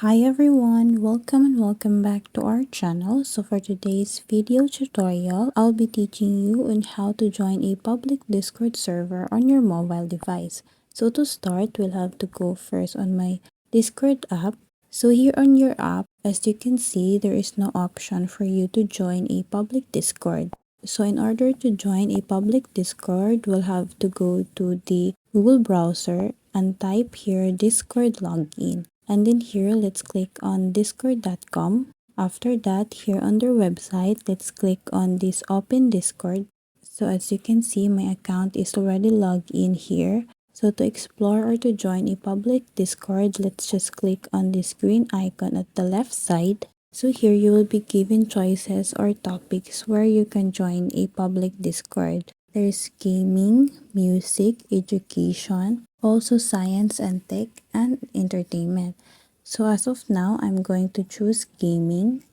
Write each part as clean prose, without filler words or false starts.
Hi everyone, welcome and welcome back to our channel. So for today's video tutorial, I'll be teaching you on how to join a public Discord server on your mobile device. So to start, we'll have to go first on my Discord app. So here on your app, as you can see, there is no option for you to join a public Discord. So in order to join a public Discord, we'll have to go to the Google browser and type here Discord login. And then here, let's click on discord.com. After that, here on their website, let's click on this open Discord. So as you can see, my account is already logged in here. So to explore or to join a public Discord, let's just click on this green icon at the left side. So here you will be given choices or topics where you can join a public Discord. There's gaming, music, education, also science and tech, and entertainment. So as of now, I'm going to choose gaming.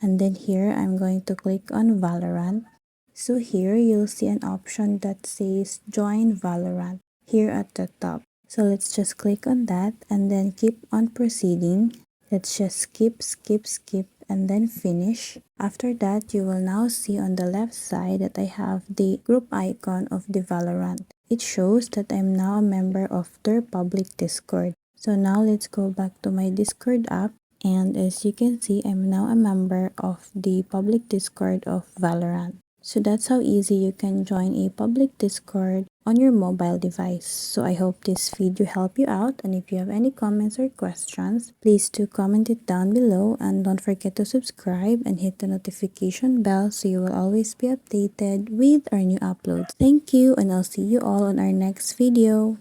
And then here, I'm going to click on Valorant. So here, you'll see an option that says Join Valorant here at the top. So let's just click on that and then keep on proceeding. Let's just skip, and then finish. After that, you will now see on the left side that I have the group icon of the Valorant. It shows that I'm now a member of their public Discord. So now let's go back to my Discord app, and as you can see, I'm now a member of the public Discord of Valorant. So that's how easy you can join a public Discord on your mobile device. So I hope this video helped you out, and if you have any comments or questions, please do comment it down below, and don't forget to subscribe and hit the notification bell so you will always be updated with our new uploads. Thank you, and I'll see you all on our next video.